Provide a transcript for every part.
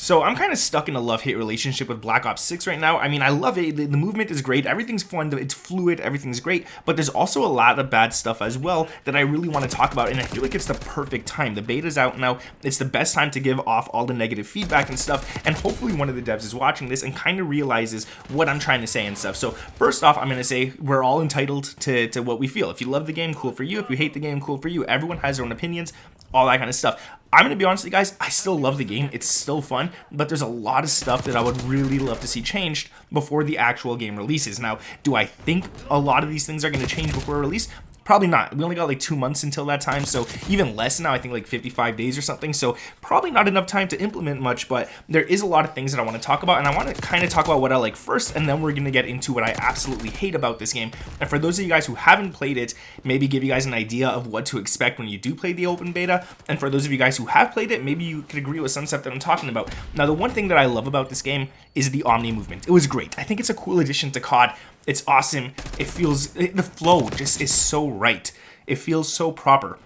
So I'm kind of stuck in a love-hate relationship with Black Ops 6 right now. I mean, I love it. The movement is great. Everything's fun. It's fluid. Everything's great. But there's also a lot of bad stuff as well that I really want to talk about. And I feel like it's the perfect time. The beta's out now. It's the best time to give off all the negative feedback and stuff. And hopefully one of the devs is watching this and kind of realizes what I'm trying to say and stuff. So first off, I'm going to say we're all entitled to what we feel. If you love the game, cool for you. If you hate the game, cool for you. Everyone has their own opinions, all that kind of stuff. I'm going to be honest with you guys, I still love the game. It's still fun, but there's a lot of stuff that I would really love to see changed before the actual game releases. Now, do I think a lot of these things are going to change before release? Probably not. We only got like 2 months until that time, so even less now, I think like 55 days or something, so probably not enough time to implement much, but there is a lot of things that I want to talk about, and I want to kind of talk about what I like first, and then we're going to get into what I absolutely hate about this game. And for those of you guys who haven't played it, maybe give you guys an idea of what to expect when you do play the open beta, and for those of you guys who have played it, maybe you could agree with some stuff that I'm talking about. Now, the one thing that I love about this game is the Omni Movement. It was great. I think it's a cool addition to COD. It's awesome. It feels, the flow just is so right. It feels so proper.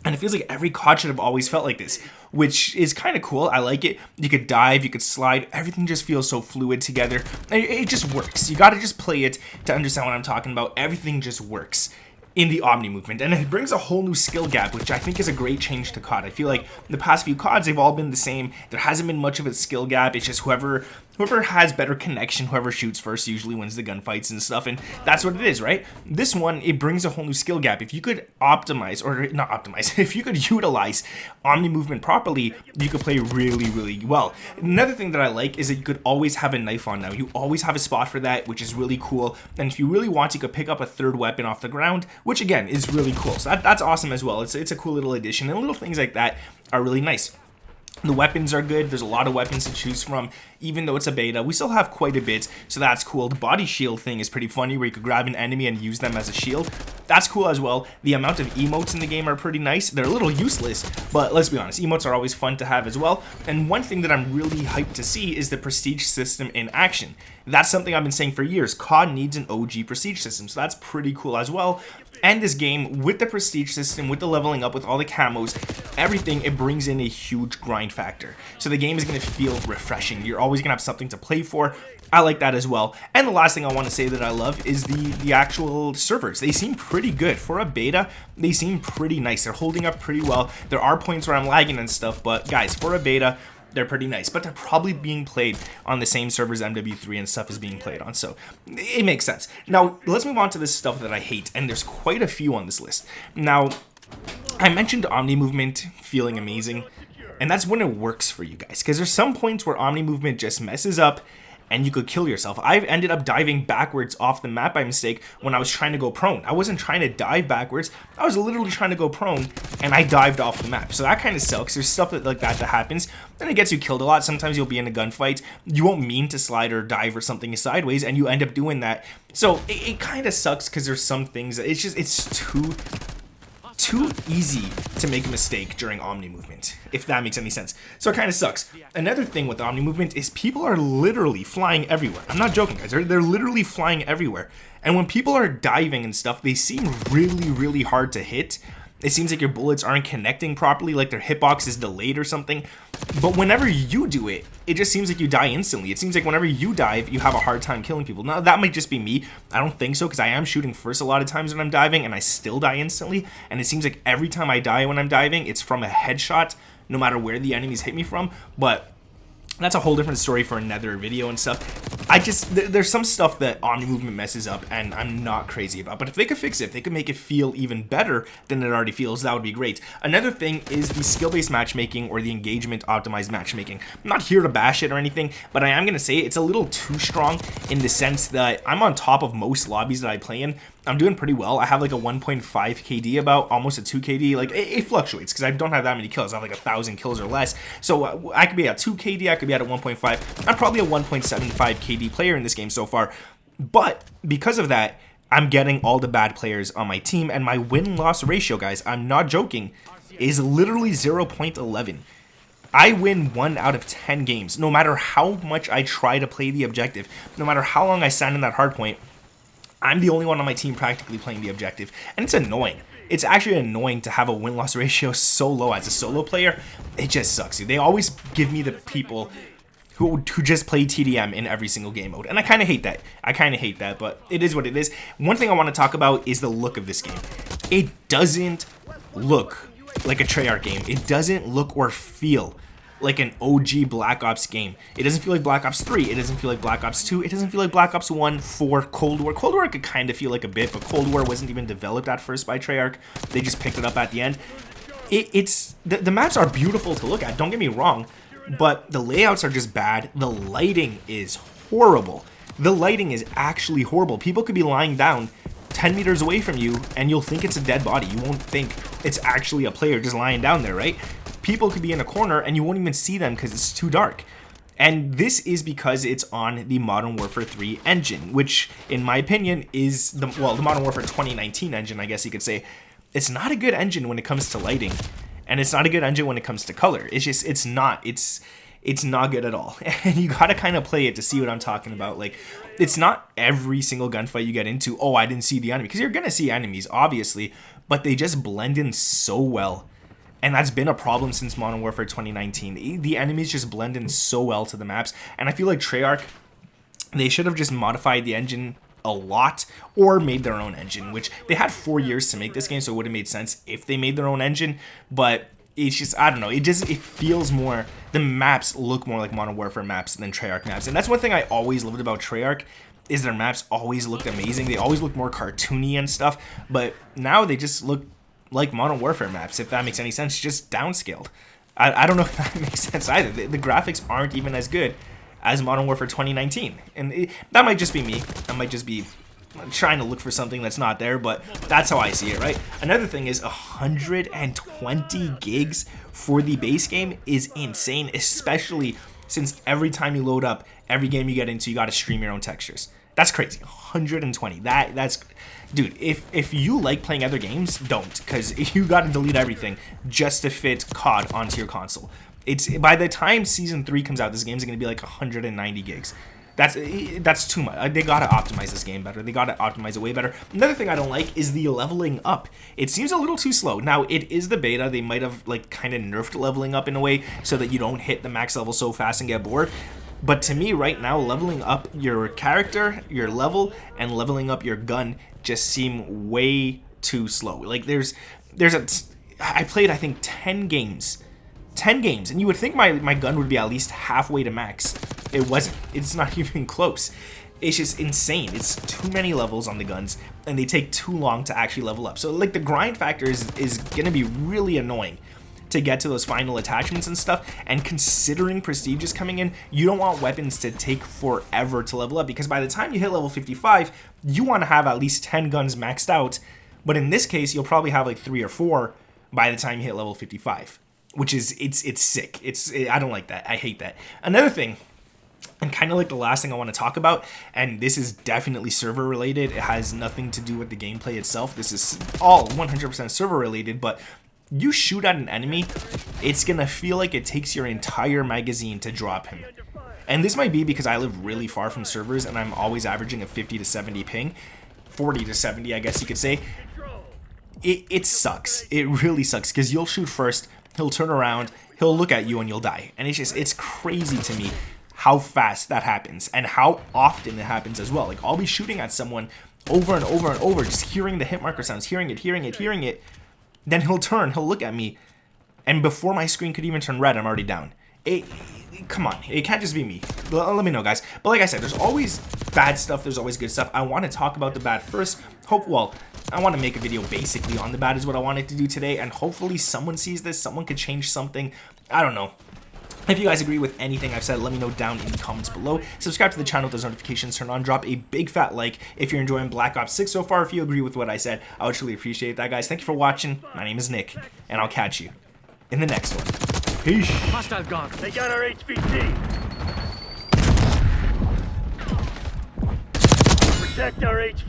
And it feels like every COD should have always felt like this, which is kind of cool. I like it. You could dive, you could slide. Everything just feels so fluid together. It just works. You got to just play it to understand what I'm talking about. Everything just works in the Omni Movement, and it brings a whole new skill gap, which I think is a great change to COD. I feel like the past few CODs, they've all been the same. There hasn't been much of a skill gap. It's just whoever has better connection, whoever shoots first usually wins the gunfights and stuff, and that's what it is, right? This one, it brings a whole new skill gap. If you could optimize, or not optimize, if you could utilize Omni Movement properly, you could play really, really well. Another thing that I like is that you could always have a knife on now. You always have a spot for that, which is really cool, and if you really want, you could pick up a third weapon off the ground, which again is really cool. So that's awesome as well. It's a cool little addition, and little things like that are really nice. The weapons are good. There's a lot of weapons to choose from. Even though it's a beta, we still have quite a bit, so that's cool. The body shield thing is pretty funny, where you could grab an enemy and use them as a shield. That's cool as well. The amount of emotes in the game are pretty nice. They're a little useless, but let's be honest, emotes are always fun to have as well. And one thing that I'm really hyped to see is the prestige system in action. That's something I've been saying for years. COD needs an OG prestige system, so that's pretty cool as well. And this game, with the prestige system, with the leveling up, with all the camos, everything, it brings in a huge grind factor. So the game is going to feel refreshing. You're always going to have something to play for. I like that as well. And the last thing I want to say that I love is the actual servers. They seem pretty good. For a beta, they seem pretty nice. They're holding up pretty well. There are points where I'm lagging and stuff, but guys, for a beta, they're pretty nice, but they're probably being played on the same servers MW3 and stuff is being played on, so it makes sense. Now, let's move on to the stuff that I hate, and there's quite a few on this list. Now, I mentioned Omni Movement feeling amazing, and that's when it works for you guys, because there's some points where Omni Movement just messes up, and you could kill yourself. I've ended up diving backwards off the map by mistake when I was trying to go prone. I wasn't trying to dive backwards. I was literally trying to go prone, and I dived off the map. So that kind of sucks. There's stuff like that happens, and it gets you killed a lot. Sometimes you'll be in a gunfight. You won't mean to slide or dive or something sideways, and you end up doing that. So it kind of sucks because there's some things that it's too easy to make a mistake during Omni Movement, if that makes any sense. So it kind of sucks. Another thing with Omni Movement is people are literally flying everywhere. I'm not joking, guys. They're literally flying everywhere. And when people are diving and stuff, they seem really, really hard to hit. It seems like your bullets aren't connecting properly, like their hitbox is delayed or something. But whenever you do it, it just seems like you die instantly. It seems like whenever you dive, you have a hard time killing people. Now, that might just be me. I don't think so, because I am shooting first a lot of times when I'm diving, and I still die instantly. And it seems like every time I die when I'm diving, it's from a headshot, no matter where the enemies hit me from. But that's a whole different story for another video and stuff. There's some stuff that Omni Movement messes up, and I'm not crazy about. But if they could fix it, if they could make it feel even better than it already feels, that would be great. Another thing is the skill-based matchmaking, or the engagement optimized matchmaking. I'm not here to bash it or anything, but I am going to say it's a little too strong in the sense that I'm on top of most lobbies that I play in. I'm doing pretty well. I have like a 1.5 KD, about almost a 2 KD. Like it fluctuates because I don't have that many kills. I have like 1,000 kills or less. So I could be at 2 KD, I could be at a 1.5. I'm probably a 1.75 KD player in this game so far. But because of that, I'm getting all the bad players on my team, and my win-loss ratio, guys, I'm not joking, is literally 0.11. I win 1 out of 10 games, no matter how much I try to play the objective, no matter how long I stand in that hard point. I'm the only one on my team practically playing the objective, and it's annoying. it's actually annoying to have a win-loss ratio so low as a solo player. It just sucks. They always give me the people who just play TDM in every single game mode, and I kind of hate that. But it is what it is. One thing I want to talk about is the look of this game. It doesn't look like a Treyarch game. It doesn't look or feel like an OG Black Ops game. It doesn't feel like Black Ops 3. It doesn't feel like Black Ops 2. It doesn't feel like Black Ops 1, 4, Cold War. Cold War I could kind of feel like a bit, but Cold War wasn't even developed at first by Treyarch. They just picked it up at the end. The maps are beautiful to look at, don't get me wrong, but the layouts are just bad. The lighting is horrible. The lighting is actually horrible. People could be lying down 10 meters away from you and you'll think it's a dead body. You won't think it's actually a player just lying down there, right? People could be in a corner and you won't even see them because it's too dark. And this is because it's on the Modern Warfare 3 engine, which in my opinion is the Modern Warfare 2019 engine, I guess you could say. It's not a good engine when it comes to lighting, and it's not a good engine when it comes to color. It's not good at all. And you gotta kind of play it to see what I'm talking about. Like, it's not every single gunfight you get into, oh, I didn't see the enemy, because you're gonna see enemies, obviously, but they just blend in so well. And that's been a problem since Modern Warfare 2019. The enemies just blend in so well to the maps, and I feel like Treyarch, they should have just modified the engine a lot or made their own engine, which they had 4 years to make this game, so it would have made sense if they made their own engine. But it's just, I don't know, it feels more, the maps look more like Modern Warfare maps than Treyarch maps. And that's one thing I always loved about Treyarch, is their maps always looked amazing. They always look more cartoony and stuff, but now they just look like Modern Warfare maps, if that makes any sense, just downscaled. I don't know if that makes sense either. The graphics aren't even as good as Modern Warfare 2019, and that might just be me. I might just be trying to look for something that's not there, but that's how I see it, right? Another thing is 120 gigs for the base game is insane, especially since every time you load up, every game you get into, you got to stream your own textures. That's crazy. 120. That's dude, if you like playing other games, don't, because you got to delete everything just to fit COD onto your console. It's, by the time season 3 comes out, this game's gonna be like 190 gigs. That's too much. They gotta optimize this game better. They gotta optimize it way better. Another thing I don't like is the leveling up. It seems a little too slow. Now, it is the beta. They might have like kind of nerfed leveling up in a way so that you don't hit the max level so fast and get bored. But to me right now, leveling up your character, your level, and leveling up your gun just seem way too slow. Like I played I think 10 games, and you would think my gun would be at least halfway to max. It wasn't. It's not even close. It's just insane. It's too many levels on the guns, and they take too long to actually level up. So like the grind factor is gonna be really annoying to get to those final attachments and stuff. And considering prestige is coming in, you don't want weapons to take forever to level up, because by the time you hit level 55, you want to have at least 10 guns maxed out. But in this case, you'll probably have like 3 or 4 by the time you hit level 55, which is it's sick. I don't like that. I hate that. Another thing, and kind of like the last thing I want to talk about, and this is definitely server related. It has nothing to do with the gameplay itself. This is all 100% server related, but you shoot at an enemy, it's gonna feel like it takes your entire magazine to drop him. And this might be because I live really far from servers and I'm always averaging a 50 to 70 ping, 40 to 70 I guess you could say. It sucks. It really sucks, because you'll shoot first, he'll turn around, he'll look at you, and you'll die. And it's crazy to me how fast that happens and how often it happens as well. Like, I'll be shooting at someone over and over and over, just hearing the hit marker sounds, hearing it. Then he'll turn, he'll look at me, and before my screen could even turn red, I'm already down. Come on, it can't just be me. Let me know, guys. But like I said, there's always bad stuff, there's always good stuff. I want to talk about the bad first. I want to make a video basically on the bad is what I wanted to do today, and hopefully someone sees this, someone could change something. I don't know. If you guys agree with anything I've said, let me know down in the comments below. Subscribe to the channel with those notifications turned on. Drop a big fat like if you're enjoying Black Ops 6 so far. If you agree with what I said, I would truly appreciate that, guys. Thank you for watching. My name is Nick, and I'll catch you in the next one. Peace. Hostile gone. They got our HVT. Protect our HVT.